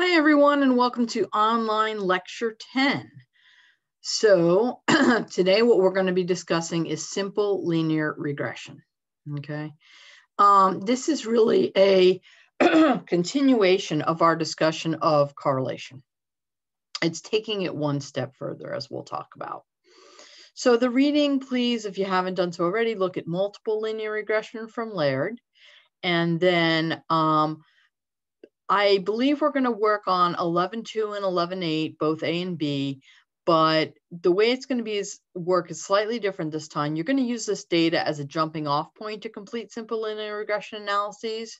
Hi, everyone, and welcome to online lecture 10. So today what we're going to be discussing is simple linear regression, okay? This is really a continuation of our discussion of correlation. It's taking it one step further, as we'll talk about. So the reading, please, if you haven't done so already, look at multiple linear regression from Laird, and then I believe we're going to work on 11.2 and 11.8, both A and B, but the way it's going to be work is slightly different this time. You're going to use this data as a jumping off point to complete simple linear regression analyses.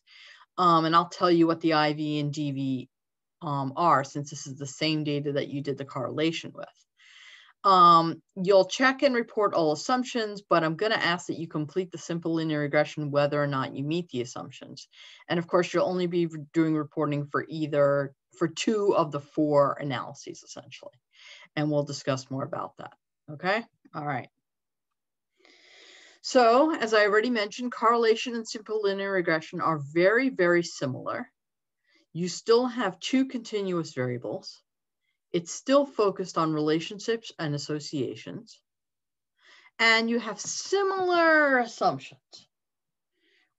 And I'll tell you what the IV and DV are, since this is the same data that you did the correlation with. You'll check and report all assumptions, but I'm going to ask that you complete the simple linear regression whether or not you meet the assumptions. And of course, you'll only be doing reporting for two of the four analyses, essentially. And we'll discuss more about that. Okay? All right. So, as I already mentioned, correlation and simple linear regression are very, very similar. You still have two continuous variables. It's still focused on relationships and associations. And you have similar assumptions.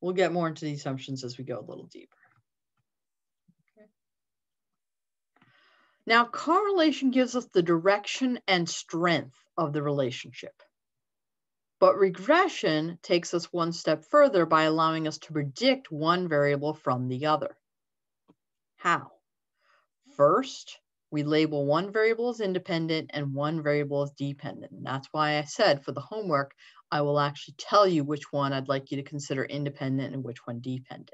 We'll get more into the assumptions as we go a little deeper. Okay. Now, correlation gives us the direction and strength of the relationship. But regression takes us one step further by allowing us to predict one variable from the other. How? First, we label one variable as independent and one variable as dependent. And that's why I said for the homework, I will actually tell you which one I'd like you to consider independent and which one dependent.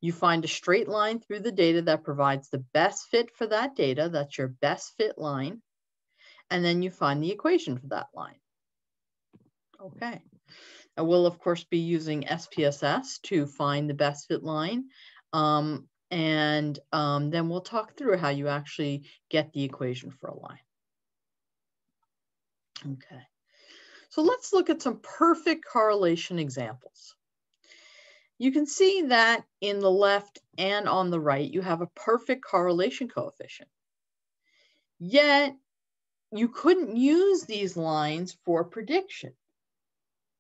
You find a straight line through the data that provides the best fit for that data. That's your best fit line. And then you find the equation for that line. Okay. I will, of course, be using SPSS to find the best fit line. And then we'll talk through how you actually get the equation for a line. Okay, so let's look at some perfect correlation examples. You can see that in the left and on the right, you have a perfect correlation coefficient. Yet, you couldn't use these lines for prediction,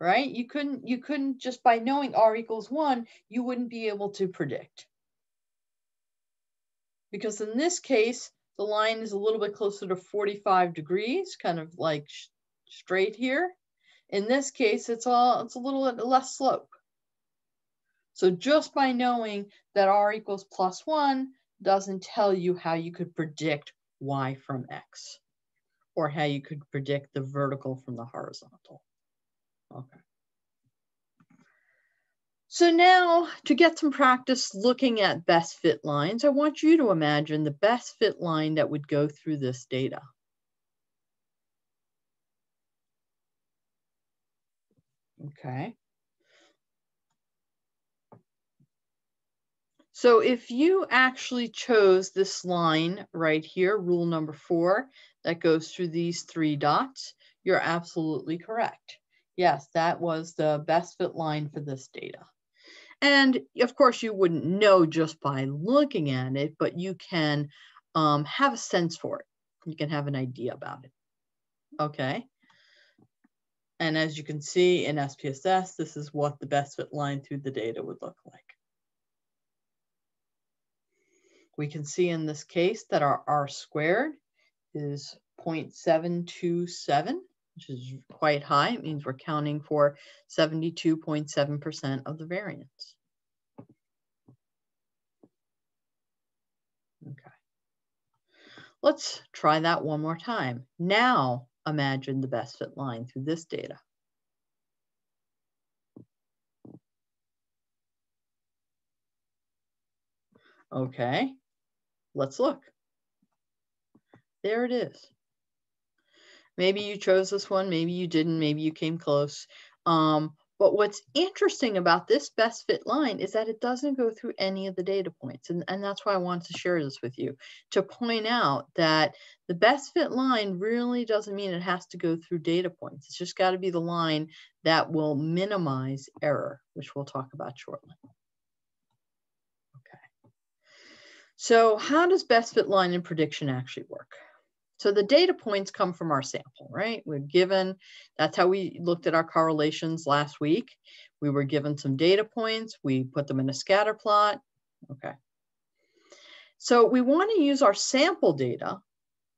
right? You couldn't just by knowing R equals 1, you wouldn't be able to predict. Because in this case, the line is a little bit closer to 45 degrees, kind of like straight here. In this case, it's a little less slope. So just by knowing that R equals +1 doesn't tell you how you could predict Y from X, or how you could predict the vertical from the horizontal. Okay. So now, to get some practice looking at best fit lines, I want you to imagine the best fit line that would go through this data. Okay. So if you actually chose this line right here, rule number 4, that goes through these 3 dots, you're absolutely correct. Yes, that was the best fit line for this data. And of course, you wouldn't know just by looking at it, but you can have a sense for it. You can have an idea about it. Okay. And as you can see in SPSS, this is what the best fit line through the data would look like. We can see in this case that our R squared is 0.727, which is quite high. It means we're counting for 72.7% of the variance. Okay. Let's try that one more time. Now imagine the best fit line through this data. Okay, let's look. There it is. Maybe you chose this one, maybe you didn't, maybe you came close. But what's interesting about this best fit line is that it doesn't go through any of the data points. And that's why I wanted to share this with you, to point out that the best fit line really doesn't mean it has to go through data points. It's just got to be the line that will minimize error, which we'll talk about shortly. Okay. So how does best fit line and prediction actually work? So the data points come from our sample, right? We're given, that's how we looked at our correlations last week. We were given some data points. We put them in a scatter plot. Okay. So we want to use our sample data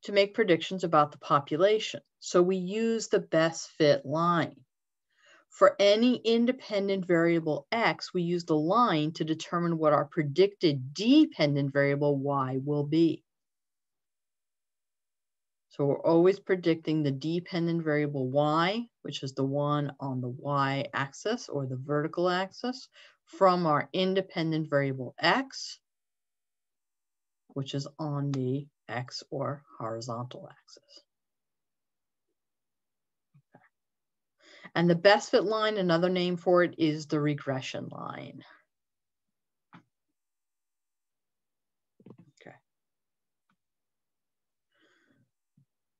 to make predictions about the population. So we use the best fit line. For any independent variable X, we use the line to determine what our predicted dependent variable Y will be. So we're always predicting the dependent variable Y, which is the one on the Y axis or the vertical axis, from our independent variable X, which is on the X or horizontal axis. Okay. And the best fit line, another name for it, is the regression line. Okay.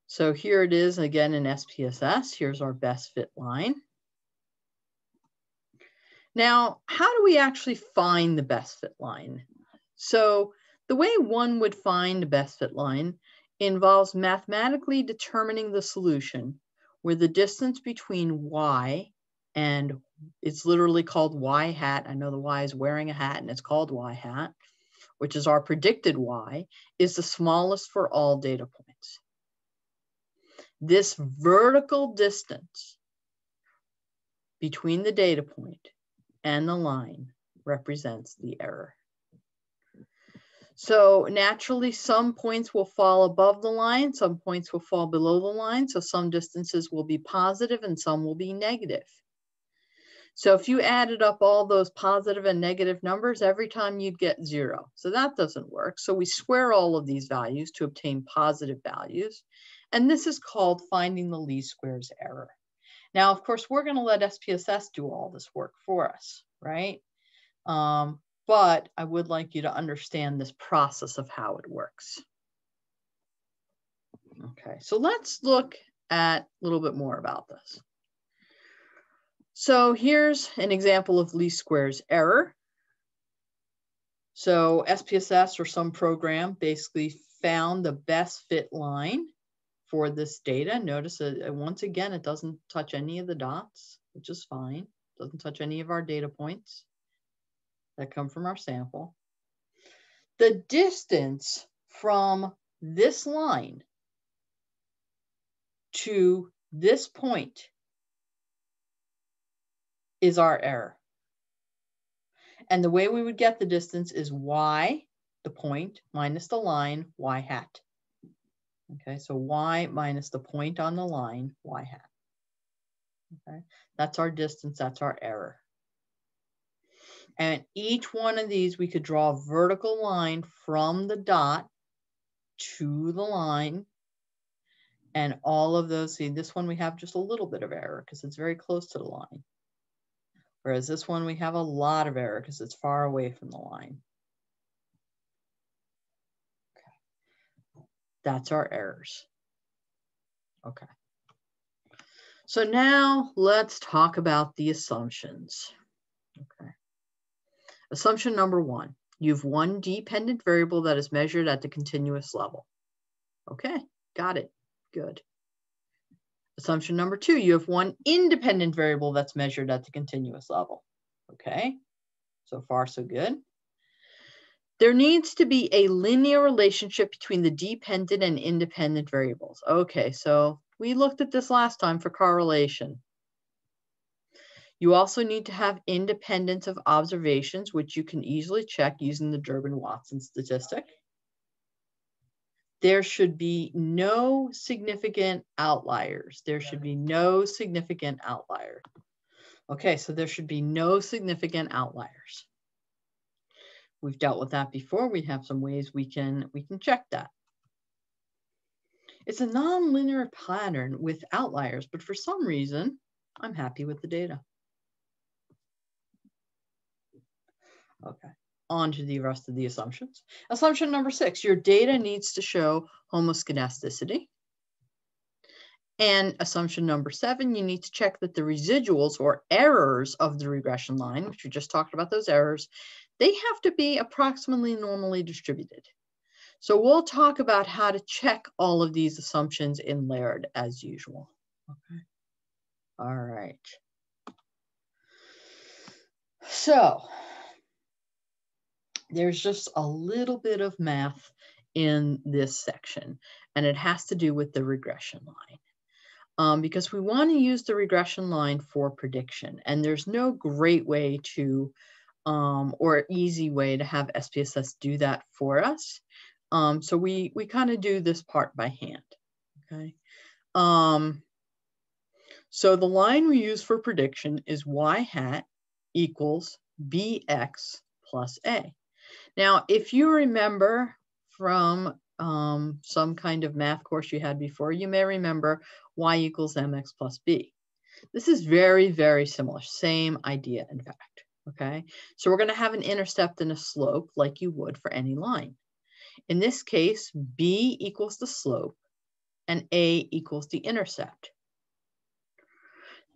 So here it is again in SPSS. Here's our best fit line. Now, how do we actually find the best fit line? So the way one would find a best fit line involves mathematically determining the solution where the distance between Y and it's literally called Y hat. I know the Y is wearing a hat and it's called Y hat, which is our predicted Y, is the smallest for all data points. This vertical distance between the data point and the line represents the error. So naturally, some points will fall above the line, some points will fall below the line, so some distances will be positive and some will be negative. So if you added up all those positive and negative numbers, every time you'd get 0. So that doesn't work. So we square all of these values to obtain positive values. And this is called finding the least squares error. Now, of course, we're going to let SPSS do all this work for us, right? But I would like you to understand this process of how it works. Okay, so let's look at a little bit more about this. So here's an example of least squares error. So SPSS or some program basically found the best fit line for this data. Notice that once again, it doesn't touch any of the dots, which is fine. It doesn't touch any of our data points that come from our sample. The distance from this line to this point is our error. And the way we would get the distance is Y, the point, minus the line, Y hat. Okay, so Y minus the point on the line, Y hat. Okay, that's our distance, that's our error. And each one of these, we could draw a vertical line from the dot to the line. And all of those, see this one, we have just a little bit of error because it's very close to the line. Whereas this one, we have a lot of error because it's far away from the line. Okay. That's our errors. Okay. So now let's talk about the assumptions. Okay. Assumption number 1, you have one dependent variable that is measured at the continuous level. Okay, got it, good. Assumption number 2, you have one independent variable that's measured at the continuous level. Okay, so far so good. There needs to be a linear relationship between the dependent and independent variables. Okay, so we looked at this last time for correlation. You also need to have independence of observations, which you can easily check using the Durbin-Watson statistic. There should be no significant outliers. There should be no significant outlier. Okay, so there should be no significant outliers. We've dealt with that before. We have some ways we can check that. It's a nonlinear pattern with outliers, but for some reason, I'm happy with the data. Okay, on to the rest of the assumptions. Assumption number 6, your data needs to show homoscedasticity. And assumption number 7, you need to check that the residuals or errors of the regression line, which we just talked about those errors, they have to be approximately normally distributed. So we'll talk about how to check all of these assumptions in Laird as usual. Okay. All right. So there's just a little bit of math in this section, and it has to do with the regression line. Because we want to use the regression line for prediction, and there's no great way to, or easy way to have SPSS do that for us. So we kind of do this part by hand, okay? So the line we use for prediction is y hat equals bx plus a. Now, if you remember from some kind of math course you had before, you may remember y equals mx plus b. This is very, very similar, same idea, in fact, okay? So we're gonna have an intercept and a slope like you would for any line. In this case, b equals the slope and a equals the intercept.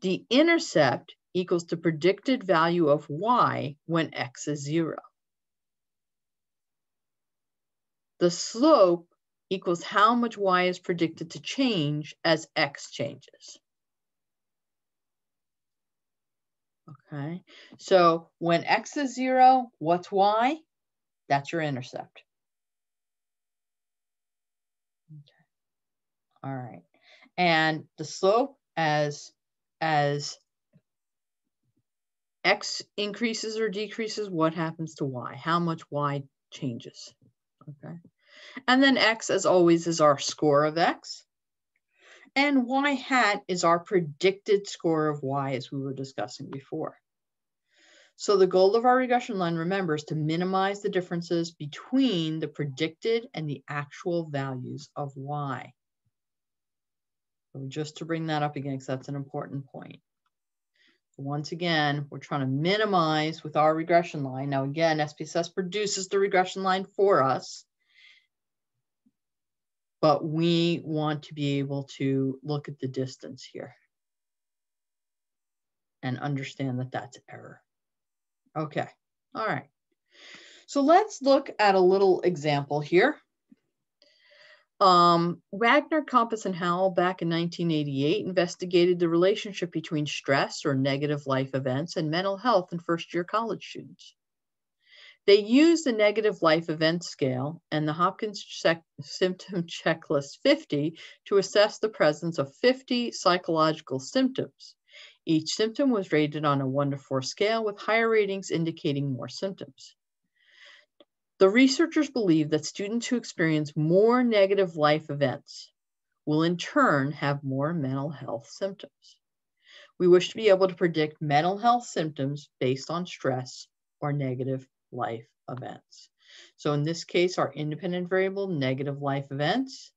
The intercept equals the predicted value of y when x is 0. The slope equals how much y is predicted to change as x changes. Okay, so when x is 0, what's y? That's your intercept. Okay. All right, and the slope as x increases or decreases, what happens to y? How much y changes? Okay, and then x, as always, is our score of x. And y hat is our predicted score of y, as we were discussing before. So the goal of our regression line, remember, is to minimize the differences between the predicted and the actual values of y. So just to bring that up again, because that's an important point. Once again, we're trying to minimize with our regression line. Now again, SPSS produces the regression line for us, but we want to be able to look at the distance here and understand that that's error. Okay, all right. So let's look at a little example here. Wagner, Compass, and Howell back in 1988 investigated the relationship between stress or negative life events and mental health in first-year college students. They used the negative life event scale and the Hopkins symptom checklist 50 to assess the presence of 50 psychological symptoms. Each symptom was rated on a 1 to 4 scale, with higher ratings indicating more symptoms. The researchers believe that students who experience more negative life events will in turn have more mental health symptoms. We wish to be able to predict mental health symptoms based on stress or negative life events. So in this case, our independent variable, negative life events,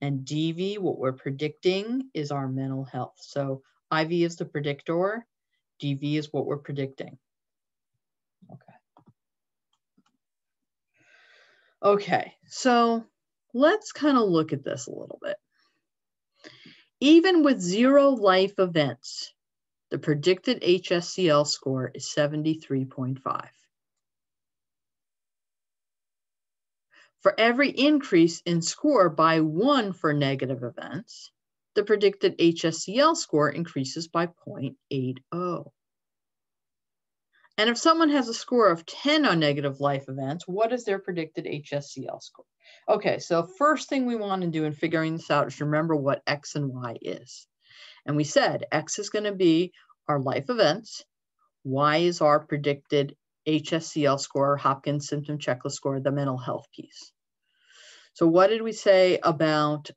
and DV, what we're predicting, is our mental health. So IV is the predictor, DV is what we're predicting. Okay. Okay, so let's kind of look at this a little bit. Even with 0 life events, the predicted HSCL score is 73.5. For every increase in score by 1 for negative events, the predicted HSCL score increases by 0.80. And if someone has a score of 10 on negative life events, what is their predicted HSCL score? Okay, so first thing we want to do in figuring this out is remember what X and Y is. And we said X is going to be our life events. Y is our predicted HSCL score, Hopkins symptom checklist score, the mental health piece. So what did we say about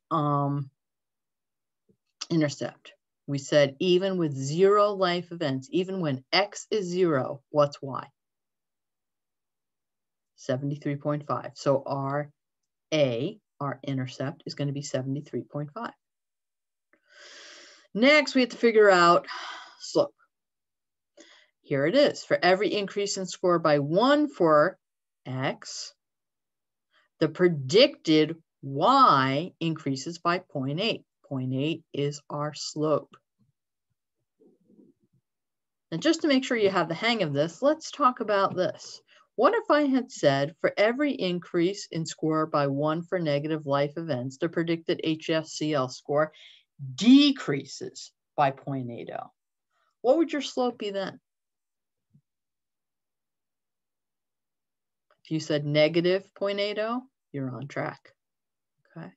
intercept? We said even with 0 life events, even when X is 0, what's Y? 73.5. So our A, our intercept, is going to be 73.5. Next, we have to figure out slope. Here it is. For every increase in score by 1 for X, the predicted Y increases by 0.8. 0.8 is our slope. And just to make sure you have the hang of this, let's talk about this. What if I had said for every increase in score by 1 for negative life events, the predicted HSCL score decreases by 0.80? What would your slope be then? If you said negative 0.80, you're on track. Okay.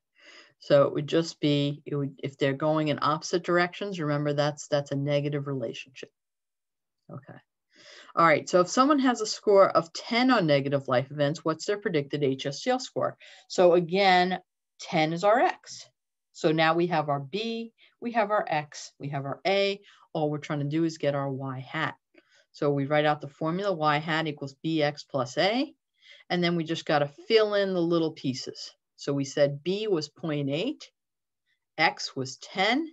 So it would just be, if they're going in opposite directions, remember that's a negative relationship. Okay. All right, so if someone has a score of 10 on negative life events, what's their predicted HSCL score? So again, 10 is our X. So now we have our B, we have our X, we have our A. All we're trying to do is get our Y hat. So we write out the formula, Y hat equals BX plus A. And then we just got to fill in the little pieces. So we said B was 0.8, X was 10,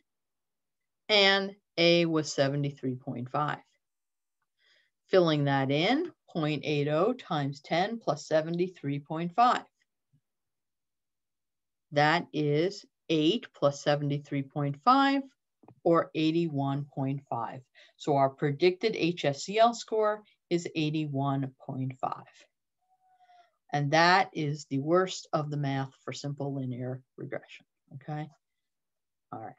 and A was 73.5. Filling that in, 0.80 times 10 plus 73.5. That is 8 plus 73.5, or 81.5. So our predicted HSCL score is 81.5. And that is the worst of the math for simple linear regression, okay? All right.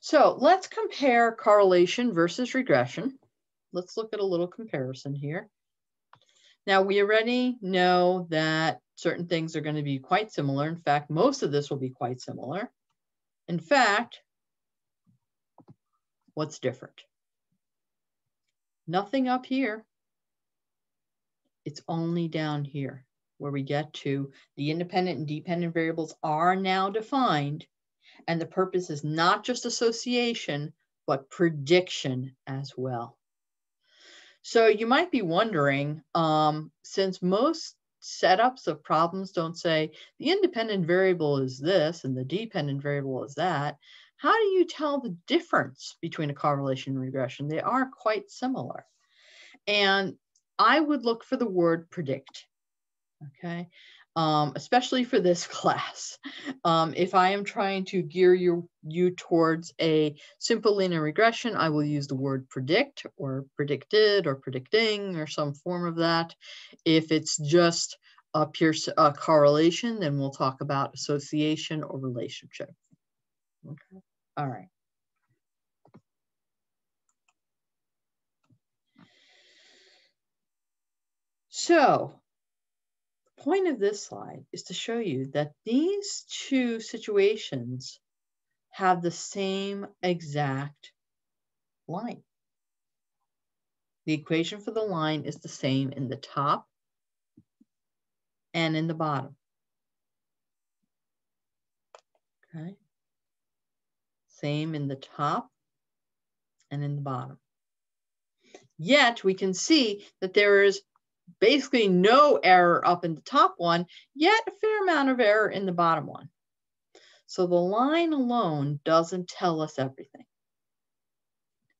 So let's compare correlation versus regression. Let's look at a little comparison here. Now we already know that certain things are going to be quite similar. In fact, most of this will be quite similar. In fact, what's different? Nothing up here. It's only down here where we get to the independent and dependent variables are now defined. And the purpose is not just association, but prediction as well. So you might be wondering, since most setups of problems don't say the independent variable is this and the dependent variable is that, how do you tell the difference between a correlation and regression? They are quite similar. And I would look for the word predict, okay? Especially for this class. If I am trying to gear you towards a simple linear regression, I will use the word predict or predicted or predicting or some form of that. If it's just a pure correlation, then we'll talk about association or relationship. Okay. All right. So, the point of this slide is to show you that these two situations have the same exact line. The equation for the line is the same in the top and in the bottom. Okay. Same in the top and in the bottom. Yet we can see that there is basically no error up in the top one, yet a fair amount of error in the bottom one. So the line alone doesn't tell us everything.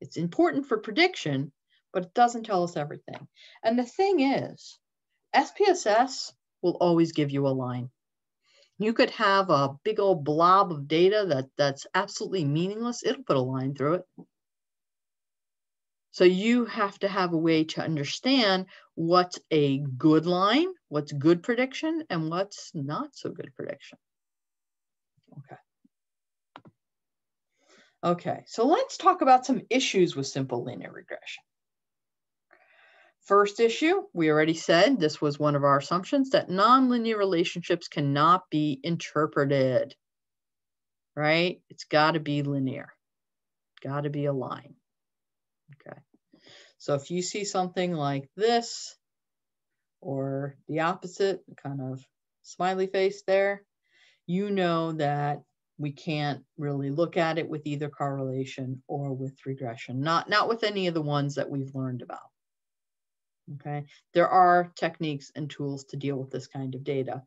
It's important for prediction, but it doesn't tell us everything. And the thing is, SPSS will always give you a line. You could have a big old blob of data that's absolutely meaningless. It'll put a line through it. So you have to have a way to understand what's a good line, what's good prediction, and what's not so good prediction. Okay. Okay, so let's talk about some issues with simple linear regression. First issue, we already said, this was one of our assumptions, that nonlinear relationships cannot be interpreted, right? It's got to be linear, got to be a line. Okay, so if you see something like this, or the opposite, kind of smiley face there, you know that we can't really look at it with either correlation or with regression, not with any of the ones that we've learned about. Okay, there are techniques and tools to deal with this kind of data.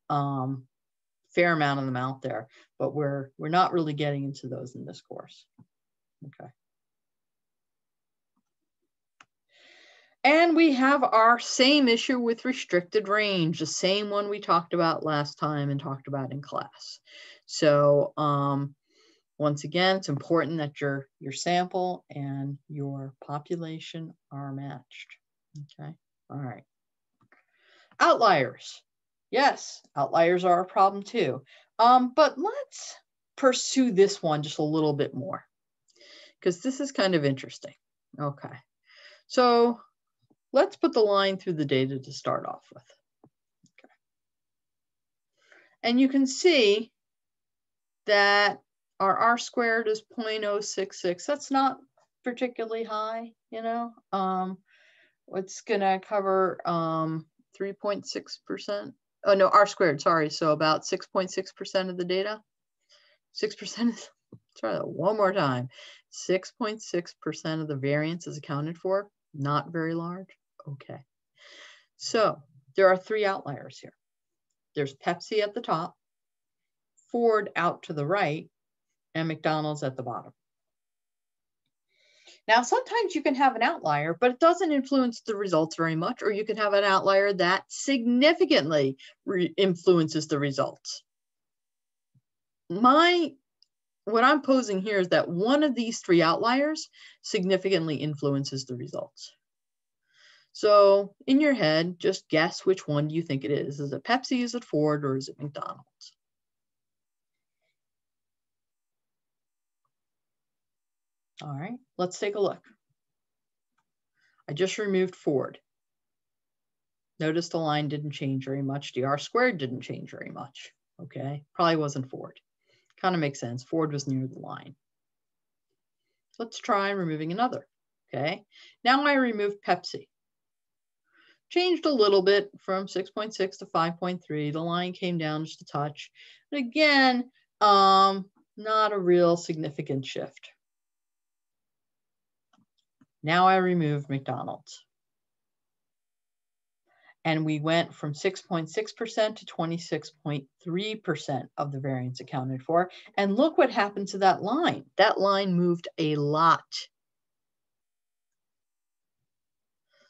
Fair amount of them out there, but we're not really getting into those in this course. Okay. And we have our same issue with restricted range, the same one we talked about last time and talked about in class. So Once again, it's important that your sample and your population are matched. Okay, all right. Outliers. Yes, outliers are a problem too. But let's pursue this one just a little bit more, because this is kind of interesting. Okay, so let's put the line through the data to start off with. Okay. And you can see that our R squared is 0.066. That's not particularly high, you know. It's gonna cover 3.6%. Oh no, R squared, sorry. So about 6.6% of the data. 6%, try that one more time. 6.6% of the variance is accounted for, not very large. Okay. So there are 3 outliers here. There's Pepsi at the top, Ford out to the right, and McDonald's at the bottom. Now, sometimes you can have an outlier, but it doesn't influence the results very much, or you can have an outlier that significantly influences the results. What I'm posing here is that one of these 3 outliers significantly influences the results. So in your head, just guess which one do you think it is. Is it Pepsi, is it Ford, or is it McDonald's? All right, let's take a look. I just removed Ford. Notice the line didn't change very much. The R squared didn't change very much. Okay, probably wasn't Ford. Kind of makes sense. Ford was near the line. Let's try removing another. Okay, now I removed Pepsi. Changed a little bit from 6.6 to 5.3. The line came down just a touch. But again, not a real significant shift. Now I removed McDonald's. And we went from 6.6% to 26.3% of the variance accounted for. And look what happened to that line. That line moved a lot.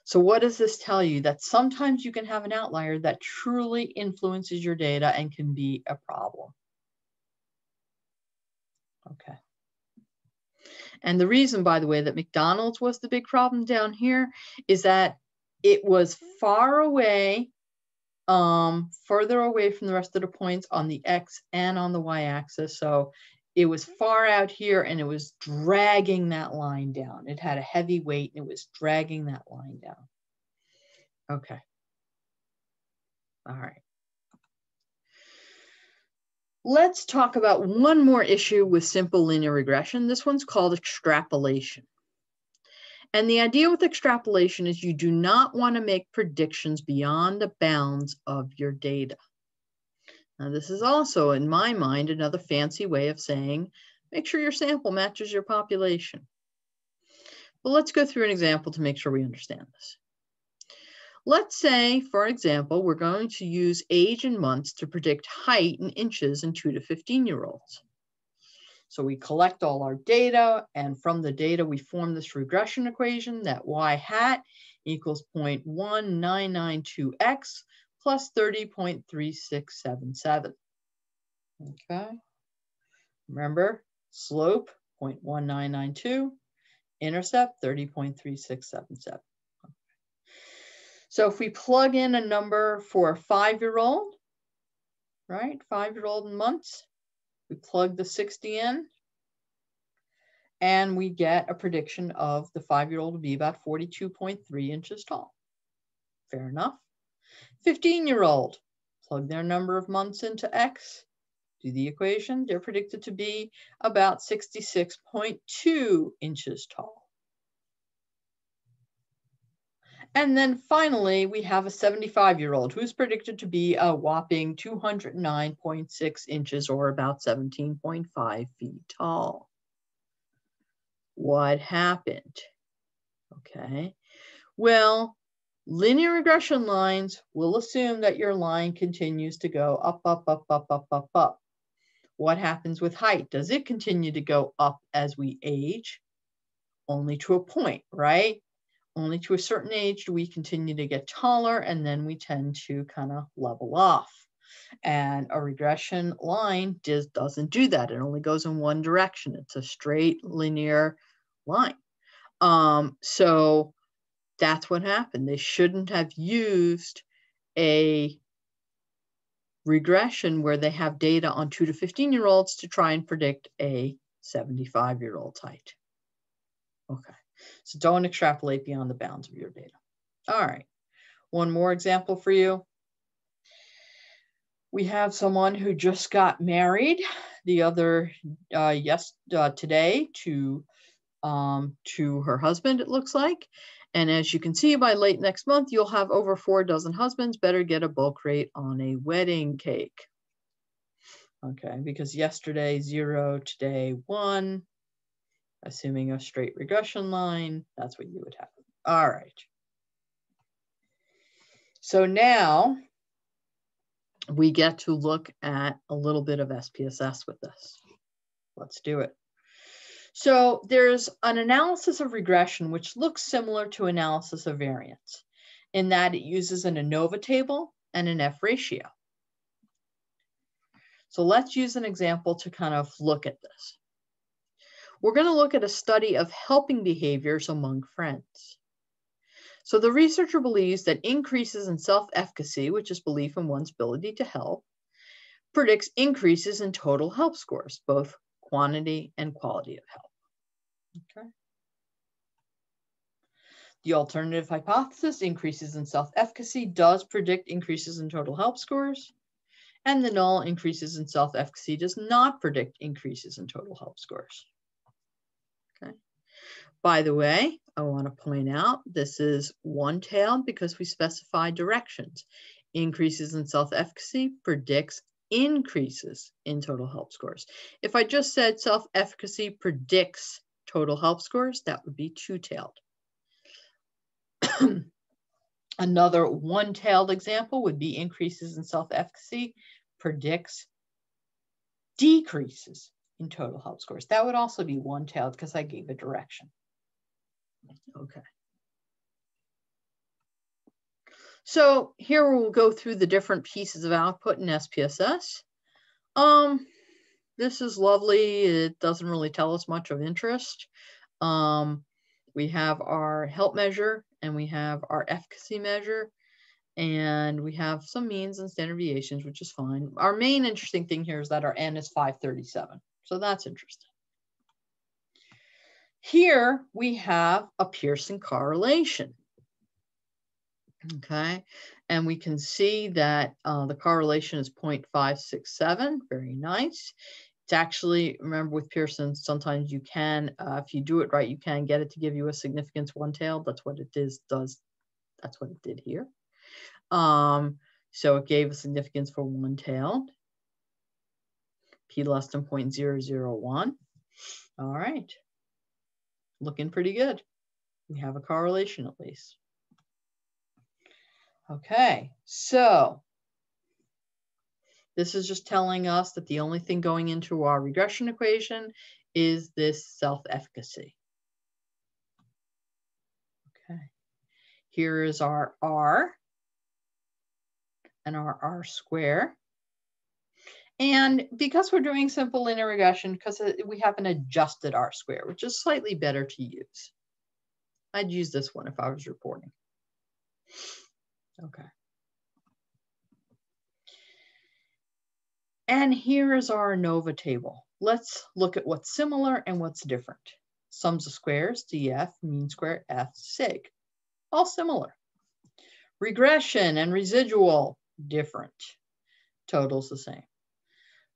So what does this tell you? That sometimes you can have an outlier that truly influences your data and can be a problem. Okay. And the reason, by the way, that McDonald's was the big problem down here is that it was far away, further away from the rest of the points on the X and on the Y axis. So it was far out here and it was dragging that line down. It had a heavy weight and it was dragging that line down. Okay. All right. Let's talk about one more issue with simple linear regression. This one's called extrapolation. And the idea with extrapolation is you do not want to make predictions beyond the bounds of your data. Now, this is also, in my mind, another fancy way of saying, make sure your sample matches your population. But let's go through an example to make sure we understand this. Let's say, for example, we're going to use age in months to predict height in inches in 2 to 15-year-olds. So we collect all our data, and from the data, we form this regression equation that y hat equals 0.1992x plus 30.3677. Okay. Remember, slope 0.1992, intercept 30.3677. So if we plug in a number for a 5-year-old, right, 5-year-old in months, we plug the 60 in, and we get a prediction of the 5-year-old to be about 42.3 inches tall. Fair enough. 15-year-old, plug their number of months into X, do the equation, they're predicted to be about 66.2 inches tall. And then finally, we have a 75-year-old who's predicted to be a whopping 209.6 inches or about 17.5 feet tall. What happened? Okay, well, linear regression lines will assume that your line continues to go up, up, up, up, up, up, up. What happens with height? Does it continue to go up as we age? Only to a point, right? Only to a certain age do we continue to get taller, and then we tend to kind of level off. And a regression line just doesn't do that. It only goes in one direction. It's a straight linear line. So that's what happened. They shouldn't have used a regression where they have data on 2 to 15-year-olds to try and predict a 75-year-old's height. Okay, so don't extrapolate beyond the bounds of your data. All right, one more example for you. We have someone who just got married today to her husband, it looks like. And as you can see, by late next month, you'll have over 4 dozen husbands. Better get a bulk rate on a wedding cake. Okay, because yesterday 0, today 1, assuming a straight regression line, that's what you would have. All right. So now we get to look at a little bit of SPSS with this. Let's do it. So there's an analysis of regression which looks similar to analysis of variance in that it uses an ANOVA table and an F ratio. So let's use an example to kind of look at this. We're going to look at a study of helping behaviors among friends. So the researcher believes that increases in self-efficacy, which is belief in one's ability to help, predicts increases in total help scores, both quantity and quality of help. Okay. The alternative hypothesis, increases in self-efficacy, does predict increases in total help scores, and the null, increases in self-efficacy, does not predict increases in total help scores. Okay. By the way, I want to point out this is one-tailed because we specify directions. Increases in self-efficacy predicts increases in total help scores. If I just said self-efficacy predicts total help scores, that would be two-tailed. Another one-tailed example would be increases in self-efficacy predicts decreases in total help scores. That would also be one-tailed because I gave a direction. Okay. So here we'll go through the different pieces of output in SPSS. This is lovely. It doesn't really tell us much of interest. We have our help measure and we have our efficacy measure, and we have some means and standard deviations, which is fine. Our main interesting thing here is that our N is 537. So that's interesting. Here we have a Pearson correlation. Okay, and we can see that the correlation is 0.567. Very nice. It's actually, remember with Pearson, sometimes you can, if you do it right, you can get it to give you a significance one-tailed. That's what it does. That's what it did here. So it gave a significance for one-tailed. P less than 0.001. All right. Looking pretty good. We have a correlation at least. Okay, so this is just telling us that the only thing going into our regression equation is this self-efficacy. Okay, here is our R and our R square. And because we're doing simple linear regression, because we have an adjusted R square, which is slightly better to use. I'd use this one if I was reporting. Okay. And here is our ANOVA table. Let's look at what's similar and what's different. Sums of squares, DF, mean square, F, sig. All similar. Regression and residual, different. Totals the same.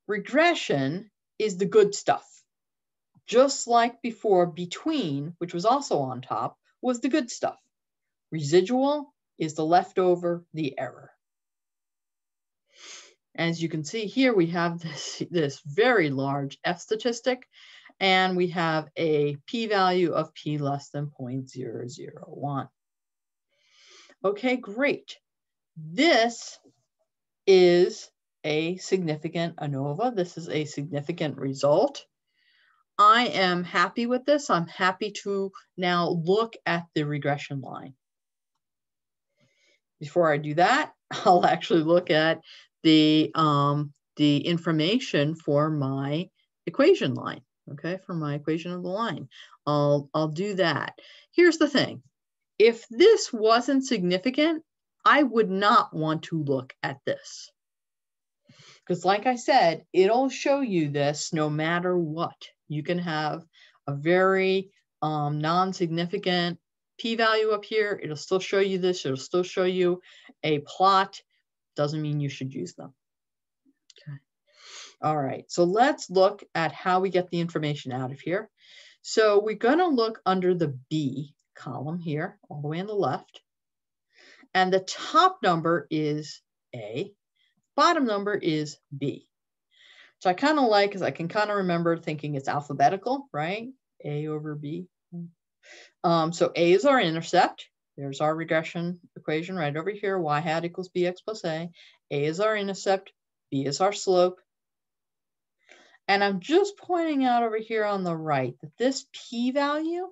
Regression is the good stuff. Just like before, between, which was also on top, was the good stuff. Residual is the leftover, the error. As you can see here, we have this very large F statistic, and we have a p-value of p less than 0.001. Okay, great. This is a significant ANOVA. This is a significant result. I am happy with this. I'm happy to now look at the regression line. before I do that, I'll actually look at the information for my equation line, okay, for my equation of the line. I'll do that. Here's the thing. If this wasn't significant, I would not want to look at this. Because like I said, it'll show you this no matter what. You can have a very non-significant p-value up here. It'll still show you this. It'll still show you a plot. Doesn't mean you should use them. Okay. All right, so let's look at how we get the information out of here. So we're going to look under the B column here, all the way on the left. And the top number is A, bottom number is B. So I kind of like, because I can kind of remember thinking it's alphabetical, right? A over B. So A is our intercept. There's our regression equation right over here. Y hat equals bx plus A. A is our intercept. B is our slope. And I'm just pointing out over here on the right that this p-value,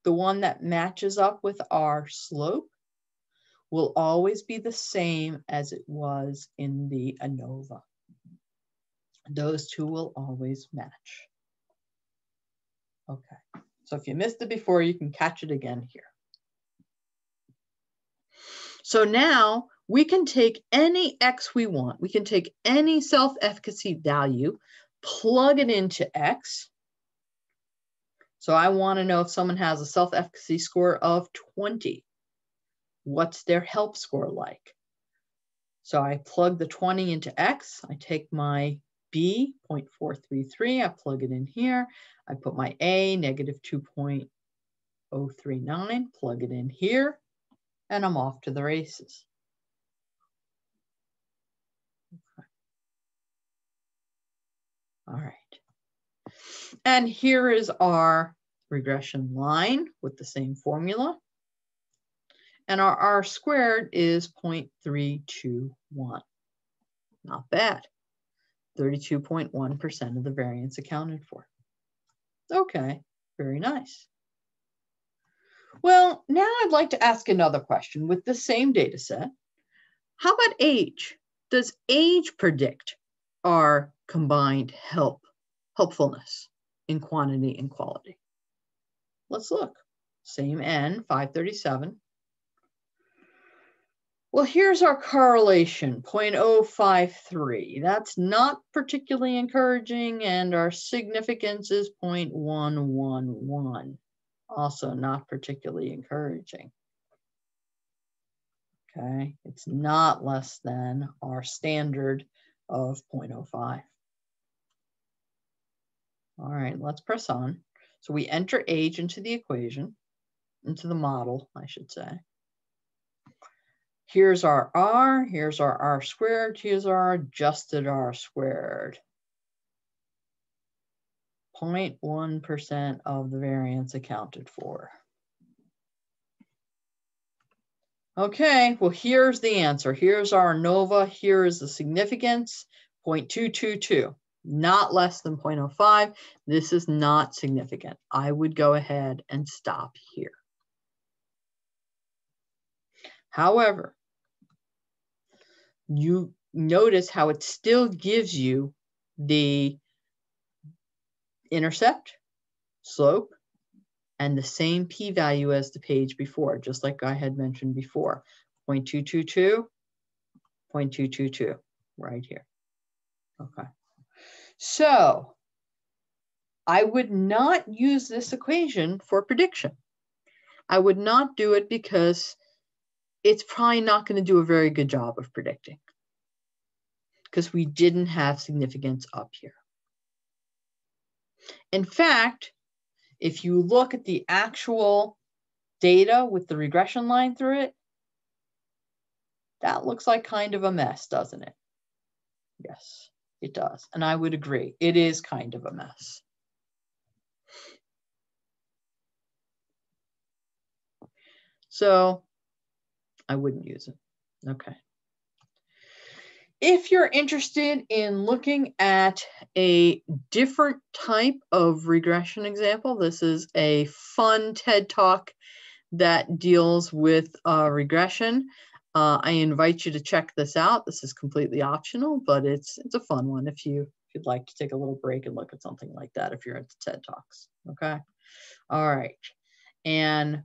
the one that matches up with our slope, will always be the same as it was in the ANOVA. Those two will always match. Okay, so if you missed it before, you can catch it again here. So now we can take any x we want. We can take any self-efficacy value, plug it into x. So I want to know if someone has a self-efficacy score of 20. What's their help score like? So I plug the 20 into x. I take my B, 0.433. I plug it in here. I put my A, negative 2.039, plug it in here, and I'm off to the races. Okay. All right. And here is our regression line with the same formula. And our R squared is 0.321. Not bad. 32.1% of the variance accounted for. Okay, very nice. Well, now I'd like to ask another question with the same data set. How about age? Does age predict our combined helpfulness in quantity and quality? Let's look. Same N, 537. Well, here's our correlation, 0.053. That's not particularly encouraging, and our significance is 0.111. Also not particularly encouraging. Okay, it's not less than our standard of 0.05. All right, let's press on. So we enter age into the equation, into the model, I should say. Here's our R, here's our R squared, here's our adjusted R squared. 0.1% of the variance accounted for. Okay, well, here's the answer. Here's our ANOVA, here is the significance, 0.222, not less than 0.05. This is not significant. I would go ahead and stop here. However, you notice how it still gives you the intercept, slope, and the same p-value as the page before, just like I had mentioned before. 0.222, 0.222, right here. Okay. So I would not use this equation for prediction. I would not do it because it's probably not going to do a very good job of predicting because we didn't have significance up here. In fact, if you look at the actual data with the regression line through it, that looks like kind of a mess, doesn't it? Yes, it does. And I would agree. It is kind of a mess. So I wouldn't use it. Okay. If you're interested in looking at a different type of regression example, this is a fun TED Talk that deals with regression. I invite you to check this out. This is completely optional, but it's a fun one if you'd like to take a little break and look at something like that if you're into TED Talks. Okay. All right. And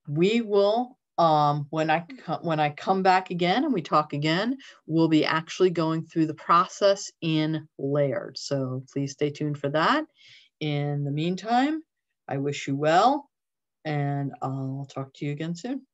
we will, when I come back again and we talk again, we'll be actually going through the process in Layered. So please stay tuned for that. In the meantime, I wish you well, and I'll talk to you again soon.